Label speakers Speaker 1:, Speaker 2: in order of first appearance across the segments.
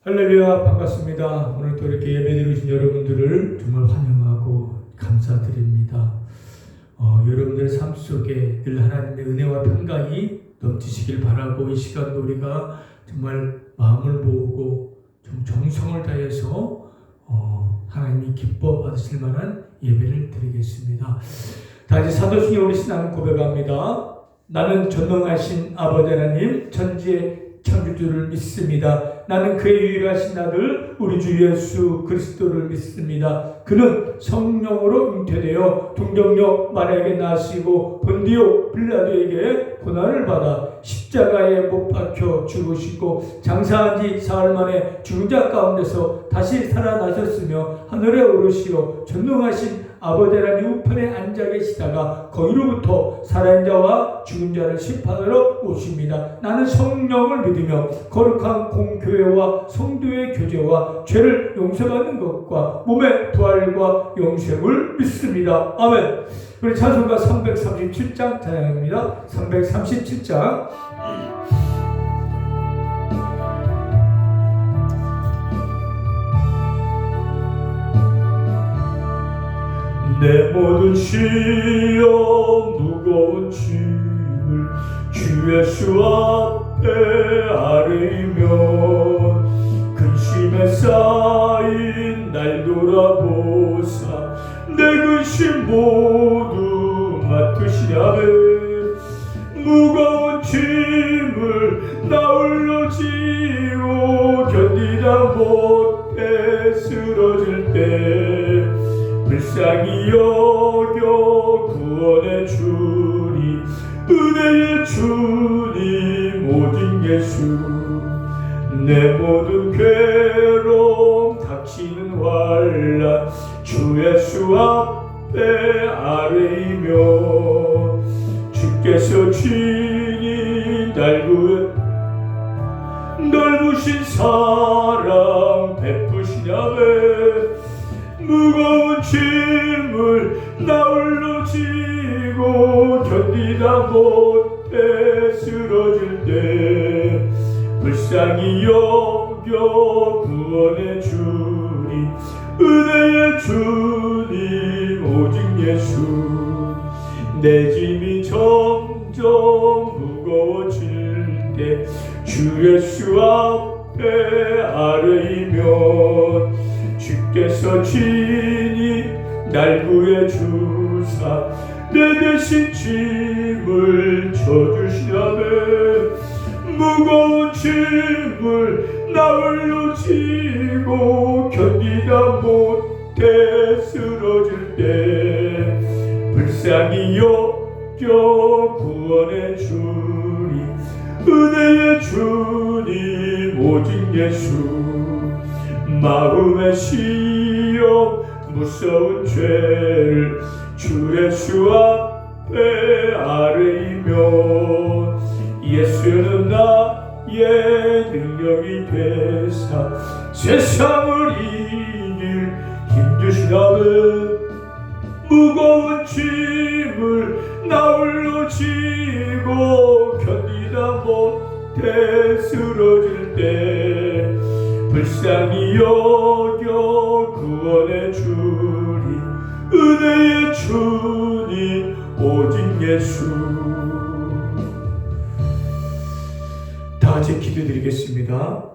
Speaker 1: 할렐루야, 반갑습니다. 오늘 또 이렇게 예배드리고 계신 여러분들을 정말 환영하고 감사드립니다. 여러분들의 삶 속에 늘 하나님의 은혜와 평강이 넘치시길 바라고, 이 시간도 우리가 정말 마음을 모으고 좀 정성을 다해서 하나님이 기뻐 받으실 만한 예배를 드리겠습니다. 다 같이 사도행전에 우리 신앙을 고백합니다. 나는 전능하신 아버지 하나님, 천지의 창조주를 믿습니다. 나는 그의 유일하신 아들 우리 주 예수 그리스도를 믿습니다. 그는 성령으로 잉태되어 동정녀 마리아에게 나시고 본디오 빌라도에게 고난을 받아 십자가에 못 박혀 죽으시고 장사한 지 사흘 만에 죽은 자 가운데서 다시 살아나셨으며 하늘에 오르시어 전능하신 아버지 하나님 우편에 앉아 계시다가 거기로부터 살아있는 자와 죽은 자를 심판하러 오십니다. 나는 성령을 믿으며 거룩한 공교회와 성도의 교제와 죄를 용서받는 것과 몸의 부활과 영생을 믿습니다. 아멘. 우리 찬송가 337장 찬양입니다. 337장. 내 모든 시험 무거운 짐을 주 예수 앞에 아뢰며 근심에 쌓인 날 돌아보사 내 근심 모두 맡으시라매 무거운 짐을 나 홀로 지고 견디다 못해 쓰러질 때 불쌍히 여겨 구원의 주님 은혜의 주님 오직 예수 내 모든 괴로움 닥치는 환난 주 예수 앞에 아뢰이며 주께서 친히 날 구해 넓으신 사랑 베푸시냐매 무거운 짐을 나 홀로 지고 견디다 못해 쓰러질 때 불쌍히 여겨 구원의 주님 은혜의 주님 오직 예수 내 짐이 점점 무거워질 때 주 예수 앞에 아뢰이면 주께서 친히 날 구해 주사 내 대신 짐을 져주시라매 무거운 짐을 나 홀로 지고 견디다 못해 쓰러질 때 불쌍히 여겨 구원의 주님 은혜의 주님 오직 예수 마음의 시험 무서운 죄를 주 예수 앞에 아뢰이며 예수는 나의 능력이 되사 세상을 이길 힘 주시라매 무거운 짐을 나 홀로 지고 견디다 못해 쓰러질 때 불쌍히 여겨 구원의 주님 은혜의 주님 오직 예수 다 같이 기도드리겠습니다.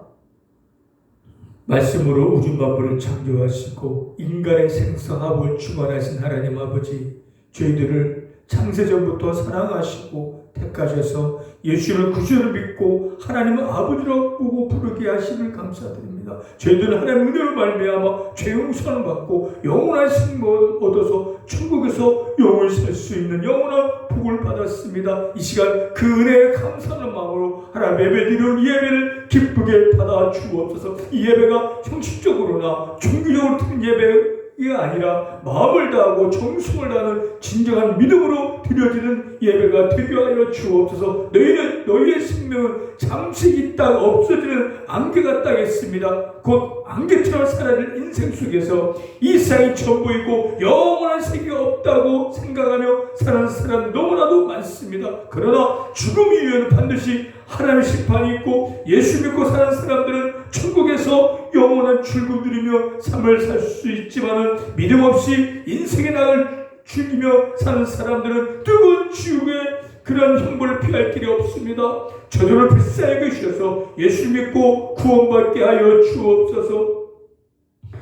Speaker 1: 말씀으로 우주 만물을 창조하시고 인간의 생사합을 주관하신 하나님 아버지, 저희들을 창세전부터 사랑하시고 택하셔서 예수를 구주로 믿고 하나님을 아버지로 보고 부르게 하심을 감사드립니다. 저희들은 하나님의 은혜로 말미암아 죄 용서를 받고 영원한 생명을 얻어서 천국에서 영원히 살 수 있는 영원한 복을 받았습니다. 이 시간 그 은혜에 감사하는 마음으로 하나님 예배드리는 이 예배를 기쁘게 받아 주옵소서. 이 예배가 형식적으로나 종교적으로 드린 예배 이게 아니라 마음을 다하고 정성을 다하는 진정한 믿음으로 드려지는 예배가 되게 하여 주옵소서. 너희는 너희의 생명은 잠시 있다가 없어지는 안개가 따겠습니다. 곧 안개처럼 사라질 인생 속에서 이 세상이 전부이고 영원한 세계가 없다고 생각하며 사는 사람 너무나도 많습니다. 그러나 죽음 이후에는 반드시 하나님의 심판이 있고 예수 믿고 사는 사람들은 천국에서 영원한 출구 누리며 삶을 살 수 있지만은 믿음 없이 인생의 낙을 즐기며 사는 사람들은 뜨거운 지옥의 그런 형벌을 피할 길이 없습니다. 저들을 불쌍히 여기셔서 예수 믿고 구원받게 하여 주옵소서.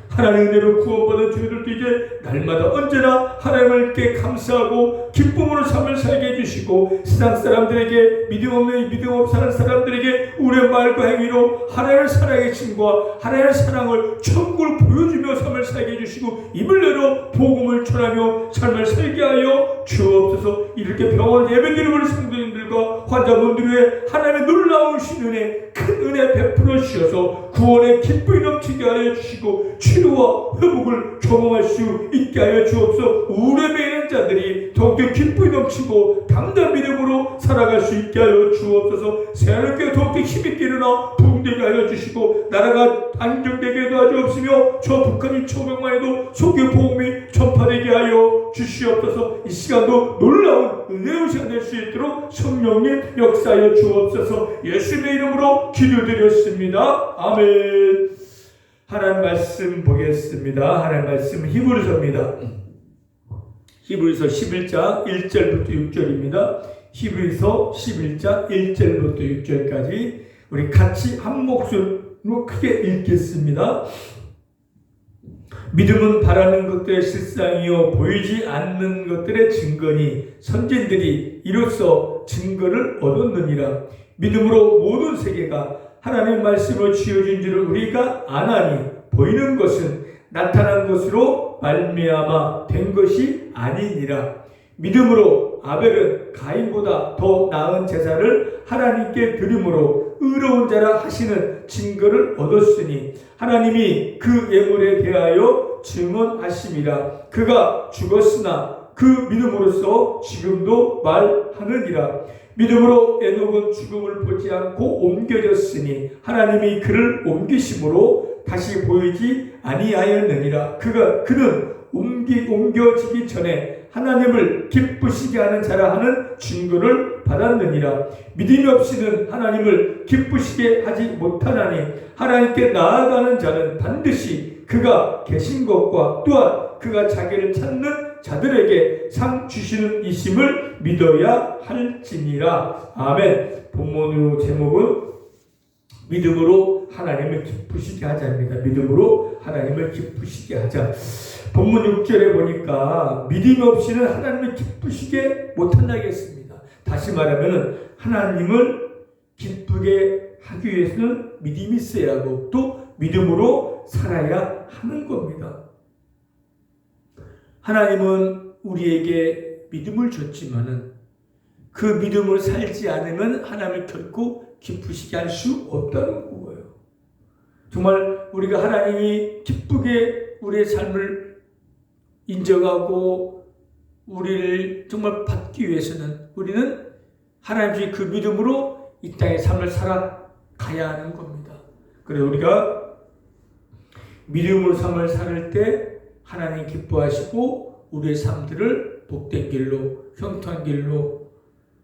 Speaker 1: 하나님의 은혜로 구원받은 저희들도 이제 날마다 언제나 하나님께 감사하고 기쁨으로 삶을 살게 해주시고 세상 사람들에게 믿음 없이 사는 사람들에게 우리의 말과 행위로 하나님의 살아계심과 하나님의 사랑을 천국을 보여주며 삶을 살게 해주시고 입을 열어 복음을 전하며 삶을 살게 하여 주옵소서. 이렇게 병원 예배드리는 성도님들과 환자분들 위해 하나님의 놀라우신 은혜, 큰 은혜 베풀어 주셔서 구원의 기쁨이 넘치게 하여 주시고 치료와 회복을 경험할 수 있게 하여 주옵소서. 우울에 매이는 자들이 더욱더 기쁨이 넘치고 담대한 믿음으로 살아갈 수 있게 하여 주옵소서. 새하늘께 더욱더 힘있게 일어나 부흥되게 하여 주시고 나라가 안정되게 도와주옵시며 저 북한이 초병만 해도 속의 복음이 전파되게 하여 주시옵소서. 이 시간도 놀라운 은혜의 시간 될 수 있도록 성령님 역사하여 주옵소서. 예수님의 이름으로 기도드렸습니다. 아멘. 하나님 말씀 보겠습니다. 하나님 말씀 히브리서입니다. 히브리서 11장 1절부터 6절입니다. 히브리서 11장 1절부터 6절까지 우리 같이 한 목소리로 크게 읽겠습니다. 믿음은 바라는 것들의 실상이요 보이지 않는 것들의 증거니 선진들이 이로써 증거를 얻었느니라. 믿음으로 모든 세계가 하나님의 말씀을 지어준 줄을 우리가 아나니 보이는 것은 나타난 것으로 말미암아 된 것이 아니니라. 믿음으로 아벨은 가인보다 더 나은 제사를 하나님께 드림으로 의로운 자라 하시는 증거를 얻었으니 하나님이 그 예물에 대하여 증언하심이라. 그가 죽었으나 그 믿음으로써 지금도 말하느니라. 믿음으로 에녹은 죽음을 보지 않고 옮겨졌으니 하나님이 그를 옮기심으로 다시 보이지 아니하였느니라. 그는 옮겨지기 전에 하나님을 기쁘시게 하는 자라 하는 증거를 받았느니라. 믿음이 없이는 하나님을 기쁘시게 하지 못하나니 하나님께 나아가는 자는 반드시 그가 계신 것과 또한 그가 자기를 찾는 자들에게 상 주시는 이심을 믿어야 할지니라. 아멘. 본문으로 제목은 믿음으로 하나님을 기쁘시게 하자입니다. 믿음으로 하나님을 기쁘시게 하자. 본문 6절에 보니까 믿음이 없이는 하나님을 기쁘시게 못한다겠습니다. 다시 말하면 하나님을 기쁘게 하기 위해서는 믿음이 있어야 하고 또 믿음으로 살아야 하는 겁니다. 하나님은 우리에게 믿음을 줬지만은 그 믿음을 살지 않으면 하나님을 결코 기쁘시게 할 수 없다는 거예요. 정말 우리가 하나님이 기쁘게 우리의 삶을 인정하고 우리를 정말 받기 위해서는 우리는 하나님의 그 믿음으로 이 땅의 삶을 살아가야 하는 겁니다. 그래서 우리가 믿음으로 삶을 살 때 하나님 기뻐하시고 우리의 삶들을 복된 길로 형통한 길로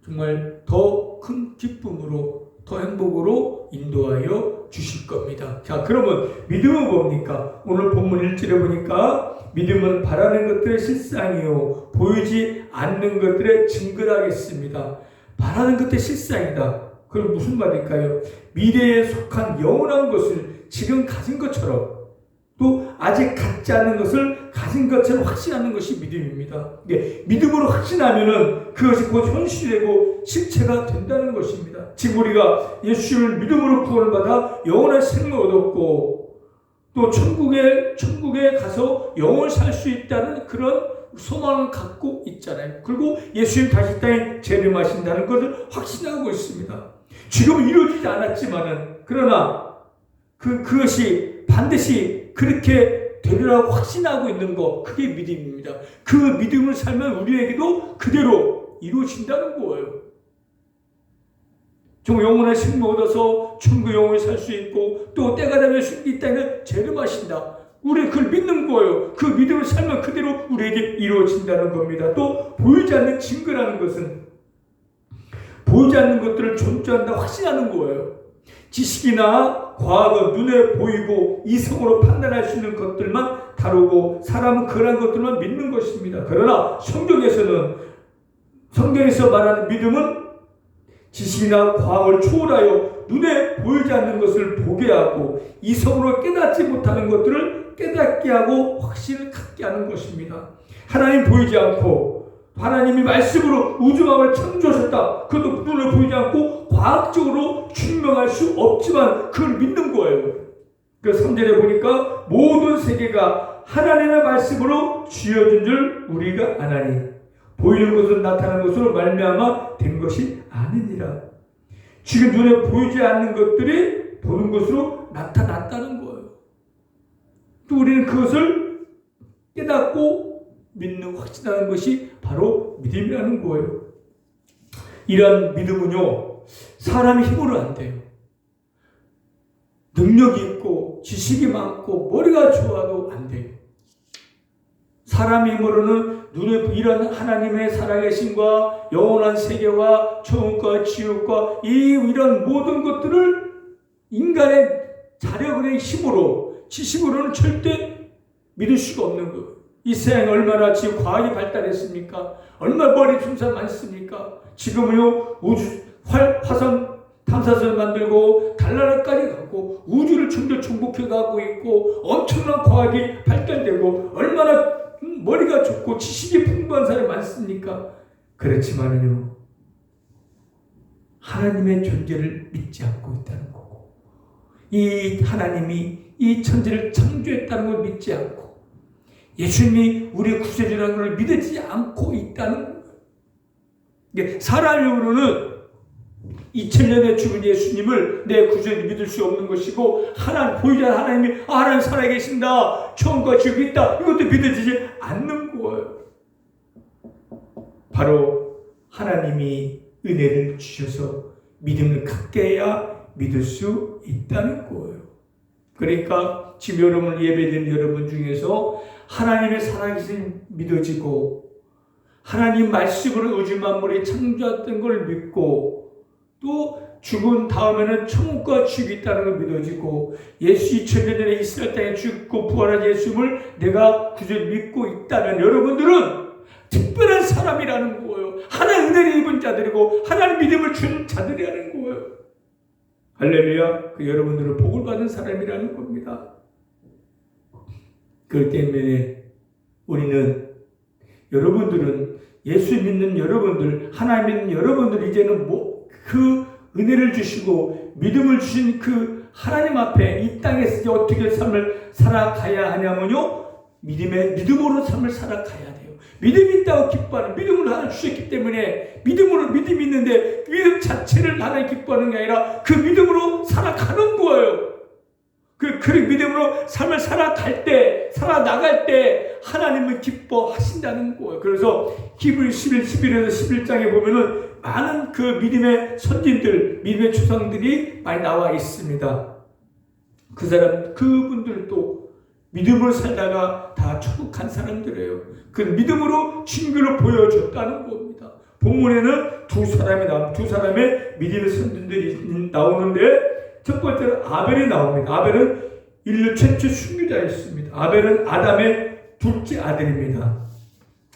Speaker 1: 정말 더 큰 기쁨으로 더 행복으로 인도하여 주실 겁니다. 자, 그러면 믿음은 뭡니까? 오늘 본문 1절에 보니까 믿음은 바라는 것들의 실상이요 보이지 않는 것들의 증거라겠습니다. 바라는 것들의 실상이다. 그럼 무슨 말일까요? 미래에 속한 영원한 것을 지금 가진 것처럼 또 아직 갖지 않는 것을 가진 것처럼 확신하는 것이 믿음입니다. 믿음으로 확신하면은 그것이 곧 현실되고 실체가 된다는 것입니다. 지금 우리가 예수를 믿음으로 구원을 받아 영원한 생명을 얻었고 또 천국에 가서 영원히 살 수 있다는 그런 소망을 갖고 있잖아요. 그리고 예수님 다시 땅에 재림하신다는 것을 확신하고 있습니다. 지금은 이루어지지 않았지만은 그러나 그것이 반드시 그렇게 되리라고 확신하고 있는 거, 그게 믿음입니다. 그 믿음을 살면 우리에게도 그대로 이루어진다는 거예요. 정말 영원한 생명 얻어서 천국 영원히 살 수 있고 또 때가 되면 이 땅에 재림하신다. 우리는 그걸 믿는 거예요. 그 믿음을 살면 그대로 우리에게 이루어진다는 겁니다. 또 보이지 않는 증거라는 것은 보이지 않는 것들을 존재한다 확신하는 거예요. 지식이나 과학은 눈에 보이고 이성으로 판단할 수 있는 것들만 다루고 사람은 그러한 것들만 믿는 것입니다. 그러나 성경에서 말하는 믿음은 지식이나 과학을 초월하여 눈에 보이지 않는 것을 보게 하고 이성으로 깨닫지 못하는 것들을 깨닫게 하고 확신을 갖게 하는 것입니다. 하나님 보이지 않고 하나님이 말씀으로 우주만을 창조하셨다. 그것도 눈에 보이지 않고 과학적으로 증명할 수 없지만 그걸 믿는 거예요. 그래서 3절에 보니까 모든 세계가 하나님의 말씀으로 지어진 줄 우리가 아나니 보이는 것은 나타나는 것으로 말미암아 된 것이 아니니라. 지금 눈에 보이지 않는 것들이 보는 것으로 나타났다는 거예요. 또 우리는 그것을 깨닫고 믿는 확신하는 것이 바로 믿음이라는 거예요. 이런 믿음은요, 사람의 힘으로 안 돼요. 능력이 있고 지식이 많고 머리가 좋아도 안 돼요. 사람의 힘으로는 눈에 이런 하나님의 살아계심과 영원한 세계와 천국과 지옥과 이런 모든 것들을 인간의 자력의 힘으로 지식으로는 절대 믿을 수가 없는 거예요. 이 세상에 얼마나 지금 과학이 발달했습니까? 얼마나 머리 춤사 많습니까? 지금은요 화성 탐사선 만들고 달나라까지 가고 우주를 점점 정복해 가고 있고 엄청난 과학이 발달되고 얼마나 머리가 좋고 지식이 풍부한 사람이 많습니까? 그렇지만요 하나님의 존재를 믿지 않고 있다는 거고 이 하나님이 이 천지를 창조했다는 걸 믿지 않고 예수님이 우리의 구세주라는 걸 믿지 않고 있다는 거예요. 사람으로는 2000년에 죽은 예수님을 내 구세주 믿을 수 없는 것이고 하나님 보이지 않는 하나님이 하나님 살아계신다 천국과 지옥이 있다 이것도 믿어지지 않는 거예요. 바로 하나님이 은혜를 주셔서 믿음을 갖게 해야 믿을 수 있다는 거예요. 그러니까 지금 여러분 예배드린 여러분 중에서 하나님의 살아계신 믿어지고 하나님 말씀으로 우주 만물이 창조했던 걸 믿고 또 죽은 다음에는 천국과 지옥이 있다는 걸 믿어지고 예수 2000년 전에 이스라엘 땅에 죽고 부활한 예수님을 내가 구주를 믿고 있다면 여러분들은 특별한 사람이라는 거예요. 하나님의 은혜를 입은 자들이고 하나님 믿음을 준 자들이라는 거예요. 할렐루야. 그 여러분들은 복을 받은 사람이라는 겁니다. 그렇기 때문에 우리는 여러분들은 예수 믿는 여러분들 하나님 믿는 여러분들 이제는 그 은혜를 주시고 믿음을 주신 그 하나님 앞에 이 땅에서 어떻게 삶을 살아가야 하냐면요 믿음으로 삶을 살아가야 돼요. 믿음이 있다고 기뻐하는 믿음을 하나 주셨기 때문에 믿음이 있는데 믿음 자체를 하나님 기뻐하는 게 아니라 그 믿음으로 살아가는 거예요. 그 믿음으로 삶을 살아나갈 때 하나님은 기뻐하신다는 거예요. 그래서 히브리 11에서 11장에 보면은 많은 그 믿음의 선진들, 믿음의 조상들이 많이 나와 있습니다. 그분들도 믿음으로 살다가 다 천국 간 사람들이에요. 그 믿음으로 친구를 보여줬다는 겁니다. 본문에는 두 사람의 믿음의 선진들이 나오는데 첫 번째는 아벨이 나옵니다. 아벨은 인류 최초 순교자였습니다. 아벨은 아담의 둘째 아들입니다.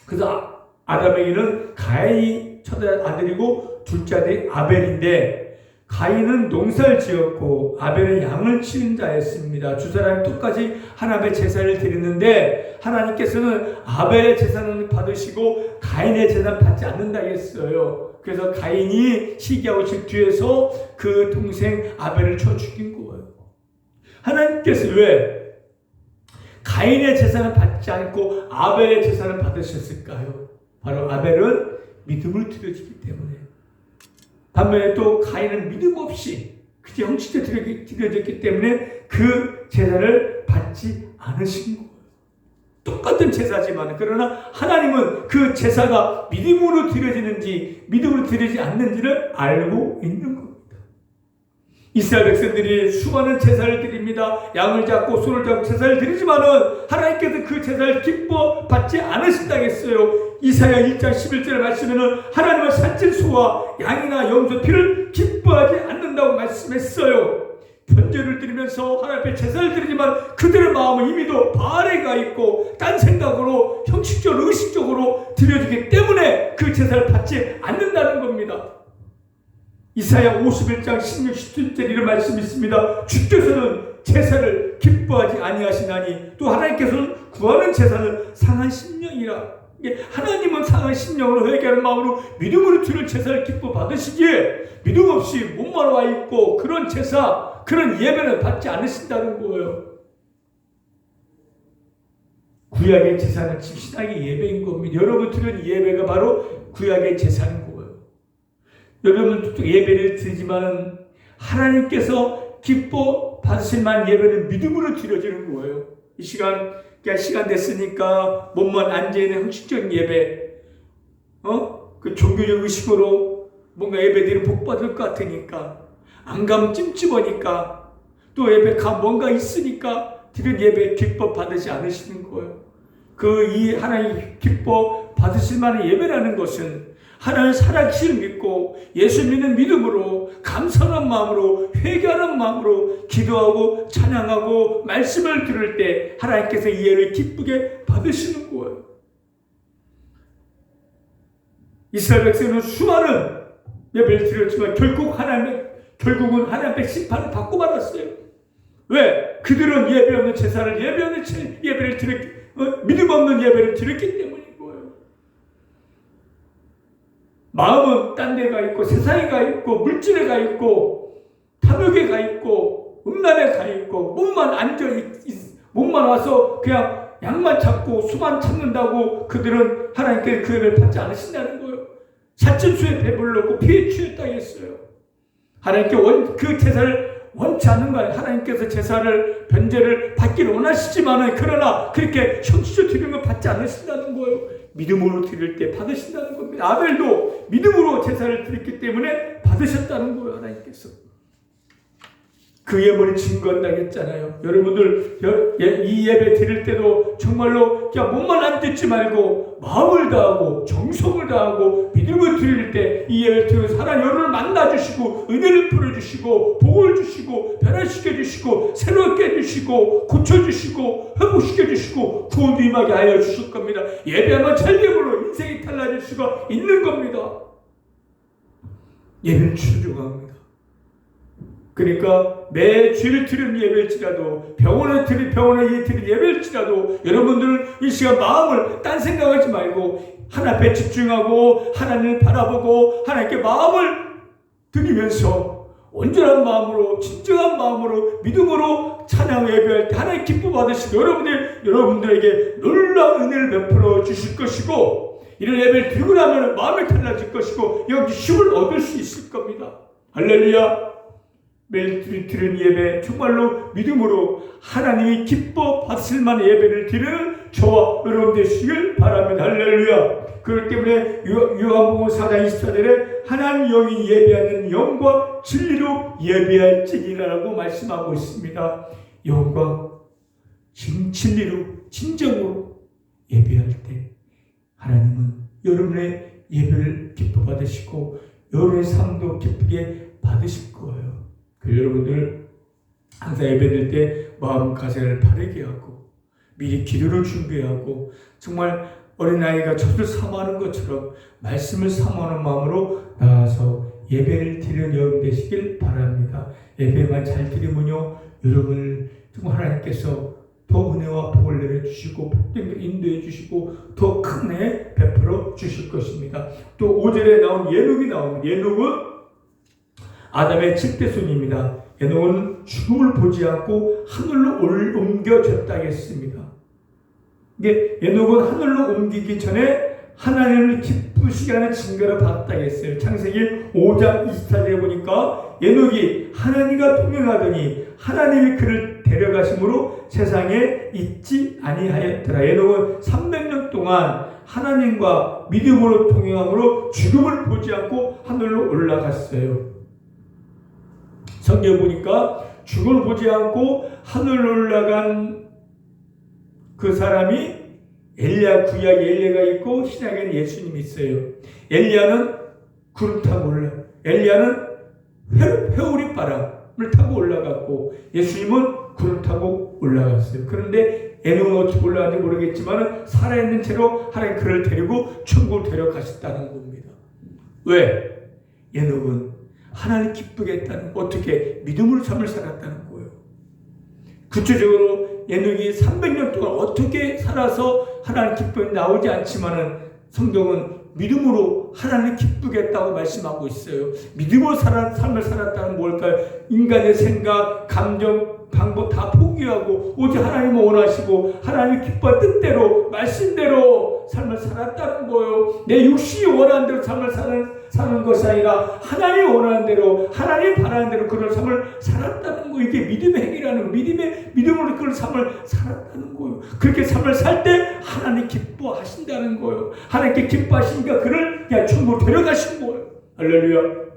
Speaker 1: 그래서 아담에게는 가인이 첫 아들이고 둘째 아들이 아벨인데 가인은 농사를 지었고 아벨은 양을 치는 자였습니다. 두 사람이 똑같이 하나님의 제사를 드리는데 하나님께서는 아벨의 제사는 받으시고 가인의 제사는 받지 않는다 했어요. 그래서 가인이 시기하고 뒤에서 그 동생 아벨을 쳐 죽인 거예요. 하나님께서 왜 가인의 제사는 받지 않고 아벨의 제사는 받으셨을까요? 바로 아벨은 믿음을 드려지기 때문에. 반면에 또 가인은 믿음 없이 그저 형식에 드려졌기 때문에 그 제사를 받지 않으신 거예요. 똑같은 제사지만 그러나 하나님은 그 제사가 믿음으로 드려지는지 믿음으로 드려지지 않는지를 알고 있는 겁니다. 이스라엘 백성들이 수많은 제사를 드립니다. 양을 잡고 소를 잡고 제사를 드리지만은 하나님께서 그 제사를 기뻐 받지 않으신다고 했어요. 이사야 1장 11절에 말씀에는 하나님은 살찐 소와 양이나 염소 피를 기뻐하지 않는다고 말씀했어요. 번제를 드리면서 하나님 앞에 제사를 드리지만 그들의 마음은 이미도 바알에 가 있고 딴 생각으로 형식적으로 의식적으로 드려지기 때문에 그 제사를 받지 않는다는 겁니다. 이사야 51장 16, 17절 이런 말씀이 있습니다. 주께서는 제사를 기뻐하지 아니하시나니 또 하나님께서는 구하는 제사는 상한 심령이라. 하나님은 상한 심령으로 회개하는 마음으로 믿음으로 드릴 제사를 기뻐 받으시기에 믿음 없이 몸만 와 있고 그런 제사, 그런 예배는 받지 않으신다는 거예요. 구약의 제사는 지금 신약의 예배인 겁니다. 여러분 드리는 예배가 바로 구약의 제사인 거예요. 여러분 예배를 드리지만 하나님께서 기뻐 받으실 만한 예배는 믿음으로 드려지는 거예요. 이 시간 됐으니까 몸만 앉아있는 형식적인 예배, 그 종교적 의식으로 뭔가 예배 드리면 복 받을 것 같으니까, 안 가면 찜찜하니까, 또 예배 가면 뭔가 있으니까 드린 예배 기뻐 받으지 않으시는 거예요. 이 하나님 기뻐 받으실 만한 예배라는 것은 하나님 살아계심을 믿고 예수 믿는 믿음으로 감사하는 마음으로 회개하는 마음으로 기도하고 찬양하고 말씀을 들을 때 하나님께서 이 예를 기쁘게 받으시는 거예요. 이스라엘 백성은 수많은 예배를 드렸지만 결국은 하나님 앞에 심판을 받고 말았어요. 왜? 그들은 예배 없는 제사를 예배를 믿음 없는 예배를 드렸기 때문에. 마음은 딴 데 가 있고 세상에 가 있고 물질에 가 있고 탐욕에 가 있고 음란에 가 있고 몸만 와서 그냥 양만 찾고 수만 찾는다고 그들은 하나님께 그 예배를 받지 않으신다는 거예요. 사천수에 배불렀고 피에 취했다 했어요. 하나님께 그 제사를 원치 않는 거예요. 하나님께서 제사를 변제를 받기를 원하시지만 그러나 그렇게 형식적으로 드리는 걸 받지 않으신다는 거예요. 믿음으로 드릴 때 받으신다는 겁니다. 아벨도 믿음으로 제사를 드렸기 때문에 받으셨다는 거예요. 하나님께서. 그 예물이 증거한다겠잖아요. 여러분들 이 예배 드릴 때도 정말로 그냥 몸만 안 듣지 말고 마음을 다하고 정성을 다하고 믿음을 드릴 때 이 예배를 드리면서 하나님 여러분을 만나주시고 은혜를 풀어주시고 복을 주시고 변화시켜주시고 새롭게 해주시고 고쳐주시고 회복시켜주시고 구원도 임하게 하여 주실 겁니다. 예배하면 철개물로 인생이 달라질 수가 있는 겁니다. 예배는 소중합니다. 그러니까 매 주일 드리는 예배일지라도 병원에 드리는 예배일지라도 여러분들은 이 시간 마음을 딴 생각하지 말고 하나님 앞에 집중하고 하나님을 바라보고 하나님께 마음을 드리면서 온전한 마음으로 진정한 마음으로 믿음으로 찬양 예배할 때 하나님 기뻐 받으시고 여러분들에게 놀라운 은혜를 베풀어 주실 것이고 이런 예배를 드리고 나면 마음이 달라질 것이고 여기 힘을 얻을 수 있을 겁니다. 할렐루야. 매일 드리는 예배 정말로 믿음으로 하나님이 기뻐 받으실 만한 예배를 드리는 저와 여러분 되시길 바랍니다. 할렐루야. 그렇기 때문에 요한복음 4장 24절에 하나님 영이 예배하는 영과 진리로 예배할지니라고 말씀하고 있습니다. 영과 진리로 진정으로 예배할 때 하나님은 여러분의 예배를 기뻐 받으시고 여러분의 삶도 기쁘게 받으실 거예요. 여러분들 항상 예배드릴 때 마음 가세를 바르게 하고 미리 기도를 준비하고 정말 어린아이가 젖을 사모하는 것처럼 말씀을 사모하는 마음으로 나와서 예배를 드리는 여러분 되시길 바랍니다. 예배만 잘 드리면요 여러분을 정말 하나님께서 더 은혜와 복을 내려주시고 복된 인도해 주시고 더 큰 은혜 베풀어 주실 것입니다. 또 5절에 나온 예녹이 나옵니다. 예녹은 아담의 7대 손입니다. 에녹은 죽음을 보지 않고 하늘로 옮겨졌다 했습니다. 이게 에녹은 하늘로 옮기기 전에 하나님을 기쁘시게 하는 증거를 받았다 했어요. 창세기 5장 24절에 보니까 에녹이 하나님과 동행하더니 하나님이 그를 데려가심으로 세상에 있지 아니하였더라. 에녹은 300년 동안 하나님과 믿음으로 동행함으로 죽음을 보지 않고 하늘로 올라갔어요. 성경 보니까 죽음을 보지 않고 하늘로 올라간 그 사람이 구약에 엘리야가 있고 신약에는 예수님이 있어요. 엘리야는 구름 타고 올라. 엘리야는 회오리 바람, 산을 타고 올라갔고 예수님은 구름 타고 올라갔어요. 그런데 에녹은 어떻게 올라갔는지 모르겠지만 살아있는 채로 하나님 그를 데리고 천국으로 데려가셨다는 겁니다. 왜? 에녹은 하나님 기쁘게 했다는 거, 어떻게 믿음으로 삶을 살았다는 거예요. 구체적으로 에녹이 300년 동안 어떻게 살아서 하나님 기쁨이 나오지 않지만은 성경은 믿음으로 하나님 기쁘게 했다고 말씀하고 있어요. 믿음으로 삶을 살았다는 뭘까요? 인간의 생각, 감정, 방법 다 포기하고 오직 하나님을 원하시고 하나님 기뻐 뜻대로 말씀대로 삶을 살았다는 거예요. 내 육신이 원하는 대로 삶을 사는 것이 아니라 하나님이 원하는 대로 하나님이 바라는 대로 그런 삶을 살았다는 거예요. 이게 믿음의 행위라는 거예요. 믿음으로 그런 삶을 살았다는 거예요. 그렇게 삶을 살 때 하나님 기뻐하신다는 거예요. 하나님께 기뻐하시니까 그를 그냥 천국으로 데려가신 거예요. 할렐루야.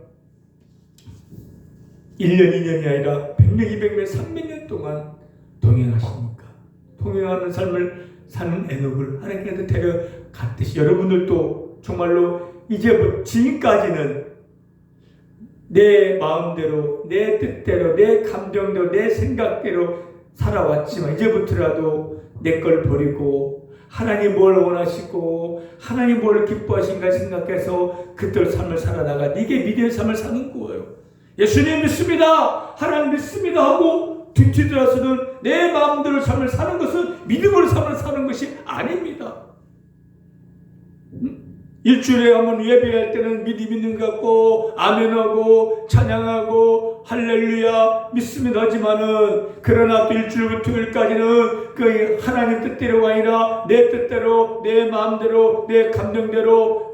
Speaker 1: 1년, 2년이 아니라 100년, 200년, 300년 동안 동행하시니까 동행하는 삶을 사는 에녹을 하나님께서 데려갔듯이 여러분들도 정말로 이제 지금까지는 내 마음대로, 내 뜻대로, 내 감정대로, 내 생각대로 살아왔지만 이제부터라도 내 걸 버리고 하나님 뭘 원하시고 하나님 뭘 기뻐하신가 생각해서 그들 삶을 살아나가 이게 믿음의 삶을 사는 거예요. 예수님 믿습니다. 하나님 믿습니다 하고 뒤돌아서는 내 마음대로 삶을 사는 것은 믿음으로 삶을 사는 것이 아닙니다. 일주일에 한번 예배할 때는 믿음 있는 것 같고 아멘하고 찬양하고 할렐루야 믿습니다 하지만은 그러나 또 일주일부터 일까지는 그 하나님 뜻대로가 아니라 내 뜻대로 내 마음대로 내 감정대로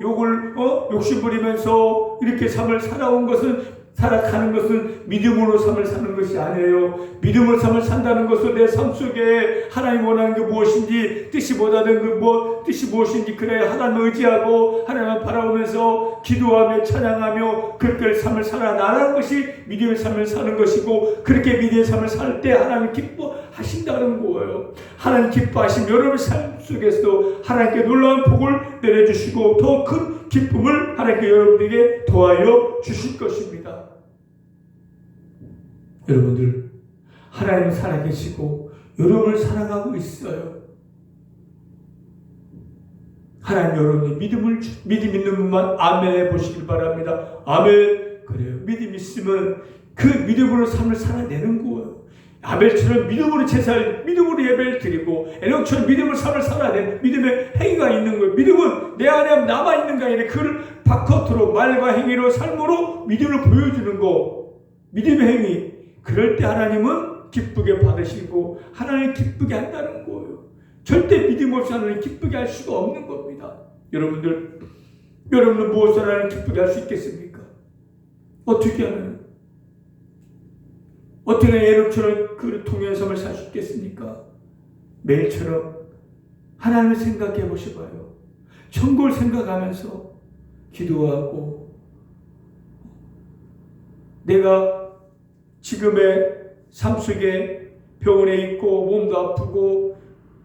Speaker 1: 욕심 부리면서 이렇게 삶을 살아가는 것은 믿음으로 삶을 사는 것이 아니에요. 믿음으로 삶을 산다는 것은 내 삶 속에 하나님 원하는 게 무엇인지 뜻이 무엇인지 그래 하나님을 의지하고 하나님을 바라보면서 기도하며 찬양하며 그렇게 삶을 살아나가는 것이 믿음의 삶을 사는 것이고 그렇게 믿음의 삶을 살 때 하나님 기뻐하신다는 거예요. 하나님 기뻐하시면 여러분의 삶 속에서도 하나님께 놀라운 복을 내려주시고 더 큰 기쁨을 하나님께 여러분에게 더하여 주실 것입니다. 여러분들 하나님 살아계시고 여러분을 사랑하고 있어요. 하나님 여러분의 믿음 있는 분만 아멘 해보시길 바랍니다. 아멘. 그래요. 믿음 있으면 그 믿음으로 삶을 살아내는 거예요. 아벨처럼 믿음으로 예배를 드리고 에녹처럼 믿음으로 삶을 살아내는 믿음의 행위가 있는 거예요. 믿음은 내 안에 남아있는 게 아니라 그를 바깥으로 말과 행위로 삶으로 믿음을 보여주는 거. 믿음의 행위. 그럴 때 하나님은 기쁘게 받으시고 하나님 기쁘게 한다는 거예요. 절대 믿음 없이 하나님 기쁘게 할 수가 없는 겁니다. 여러분들 무엇을 하나님 기쁘게 할 수 있겠습니까? 어떻게 하나요? 어떻게 에녹처럼 그 통연한 삶을 살 수 있겠습니까? 매일처럼 하나님을 생각해 보셔봐요. 천국을 생각하면서 기도하고 내가 지금의 삶 속에 병원에 있고 몸도 아프고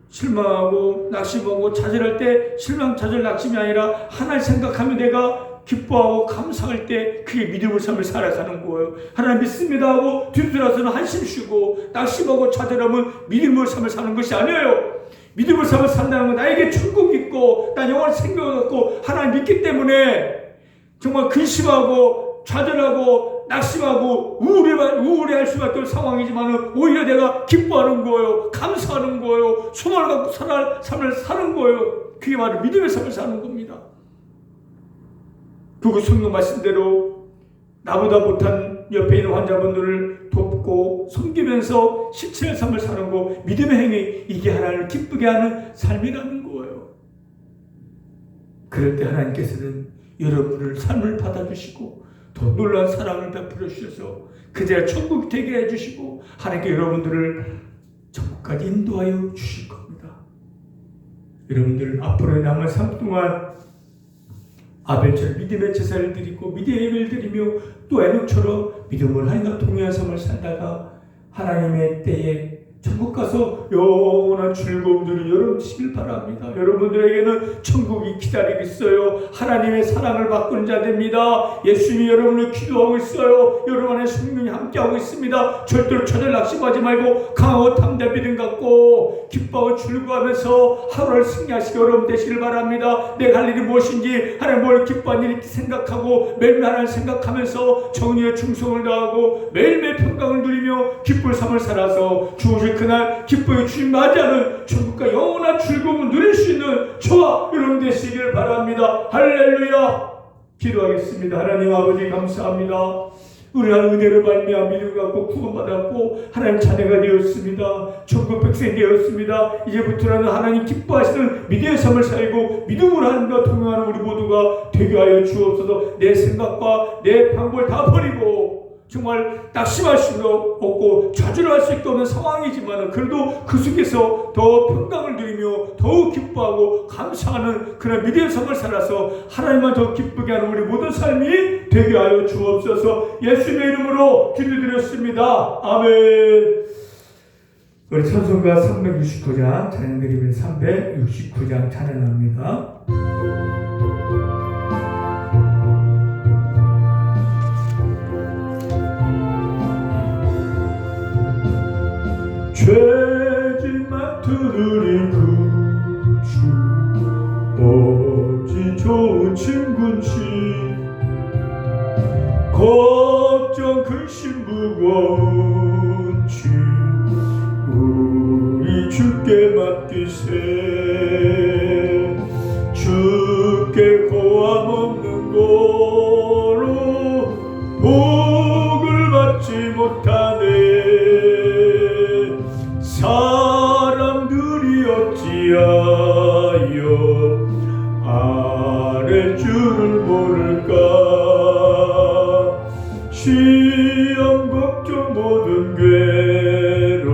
Speaker 1: 실망하고 낙심하고 좌절할 때 실망, 좌절, 낙심이 아니라 하나님 생각하면 내가 기뻐하고 감사할 때 그게 믿음의 삶을 살아가는 거예요. 하나님 믿습니다 하고 뒤돌아서는 한심 쉬고 낙심하고 좌절하면 믿음의 삶을 사는 것이 아니에요. 믿음의 삶을 산다는 건 나에게 천국 있고 난 영원한 생명을 갖고 하나님 믿기 때문에 정말 근심하고 좌절하고 낙심하고 우울해할 수밖에 없는 상황이지만 오히려 내가 기뻐하는 거예요. 감사하는 거예요. 소망을 갖고 삶을 사는 거예요. 그게 바로 믿음의 삶을 사는 겁니다. 그리고 성경 말씀대로 나보다 못한 옆에 있는 환자분들을 돕고 섬기면서 실천의 삶을 사는 거 믿음의 행위 이게 하나님을 기쁘게 하는 삶이라는 거예요. 그럴 때 하나님께서는 여러분을 삶을 받아주시고 더 놀라운 사랑을 베풀어 주셔서 그대로 천국이 되게 해주시고 하나님께 여러분들을 천국까지 인도하여 주실 겁니다. 여러분들 앞으로의 남은 삶 동안 아벨처럼 믿음의 제사를 드리고 믿음의 예배를 드리며 또 에녹처럼 믿음을 하나님과 동행한 삶을 살다가 하나님의 때에 천국 가서 영원한 즐거움들을 여러분 주시길 바랍니다. 여러분들에게는 천국이 기다리고 있어요. 하나님의 사랑을 바꾸는 자 됩니다. 예수님이 여러분을 기도하고 있어요. 여러분 안에 성령이 함께하고 있습니다. 절대로 저절 낙심하지 말고 강하고 담대한 믿음 갖고 기뻐하고 즐거워하면서 하루를 승리하시기 여러분 되시길 바랍니다. 내가 할 일이 무엇인지 하나님 뭘 기뻐한 일이 생각하고 매일매일 하나님 생각하면서 정의의 충성을 다하고 매일매일 평강을 누리며 기쁠 삶을 살아서 주오실 그날 기쁘게 주님 맞이하는 천국과 영원한 즐거움을 누릴 수 있는 저와 여러분 되시길 바랍니다. 할렐루야. 기도하겠습니다. 하나님 아버지 감사합니다. 우리는 은혜를 말미암아 믿음을 갖고 구원받았고 하나님 자녀가 되었습니다. 천국 백성이 되었습니다. 이제부터는 하나님 기뻐하시는 믿음의 삶을 살고 믿음으로 하나님과 동행하는 우리 모두가 되게 하여 주옵소서. 내 생각과 내 방법을 다 버리고 정말 낙심할 수도 없고 좌절할 수 없는 상황이지만 그래도 그 속에서 더 평강을 누리며 더욱 기뻐하고 감사하는 그런 믿음의 삶을 살아서 하나님만 더 기쁘게 하는 우리 모든 삶이 되게 하여 주옵소서. 예수님의 이름으로 기도드렸습니다. 아멘. 우리 찬송가 369장 찬양드리면 369장 찬양합니다. 죄진 맡은 우리 구주 어찌 좋은 친구인지 걱정 근심 무거운지 우리 주께 맡기세. 주께 고함 없는 거로 복을 받지 못하네. 사람들이 어찌하여 아랫줄을 모를까. 시험 걱정 모든 괴로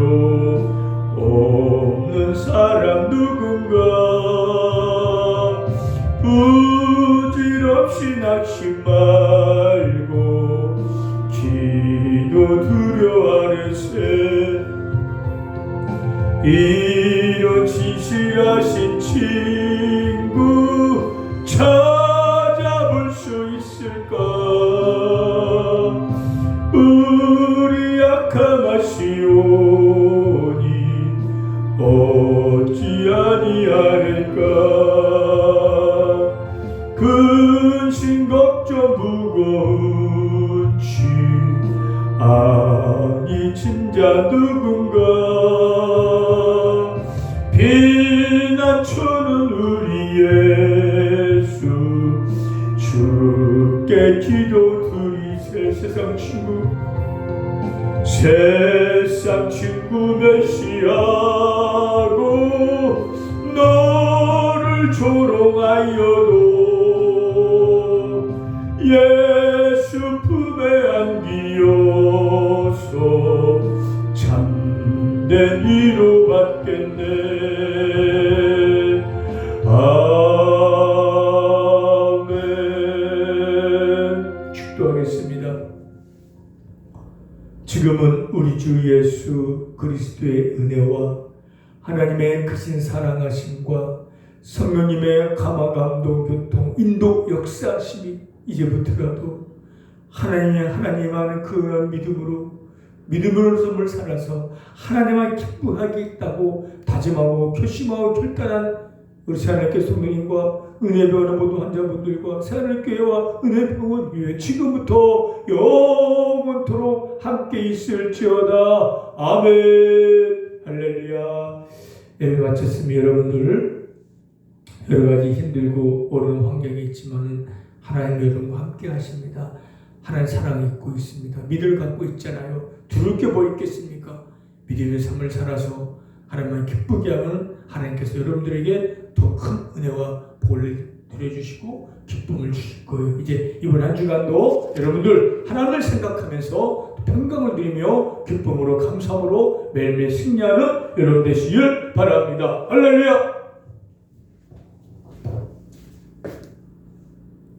Speaker 1: 없는 사람 누군가. 부질없이 낙심 말고 기도 두려워하는세. 이런 지시하신 친구 찾아볼 수 있을까. 우리 약함하시오니 어찌 아니하리까. 근심 걱정 무거운지 아니 진짜 누군가. 비난처는 우리 예수 주께 기도 드리세. 세상 친구 멸시하고 너를 조롱하여도 예수 품에 안기어서 참된 위로 받겠네. 아멘. 축도하겠습니다. 지금은 우리 주 예수 그리스도의 은혜와 하나님의 크신 사랑하심과 성령님의 감화 감동 교통 인도 역사하심이 이제부터라도 하나님 하는 그 믿음으로 삶을 살아서 하나님만 기뻐하겠다고 다짐하고 결심하고 결단한 우리 새하늘교회 성도님과 은혜병원 모든 환자분들과 새하늘교회와 은혜병원 위에 지금부터 영원토록 함께 있을지어다. 아멘. 할렐루야. 예배 마쳤으면 여러분들 여러가지 힘들고 어려운 환경이 있지만 하나님 여러분과 함께 하십니다. 하나님 사랑이 있고 있습니다. 믿음을 갖고 있잖아요. 두려울 게 뭐 있겠습니까? 믿음의 삶을 살아서 하나님을 기쁘게 하면 하나님께서 여러분들에게 더 큰 은혜와 복을 드려주시고 기쁨을 주실 거예요. 이제 이번 한 주간도 여러분들 하나님을 생각하면서 평강을 누리며 기쁨으로 감사함으로 매일매일 승리하는 여러분 되시길 바랍니다. 할렐루야.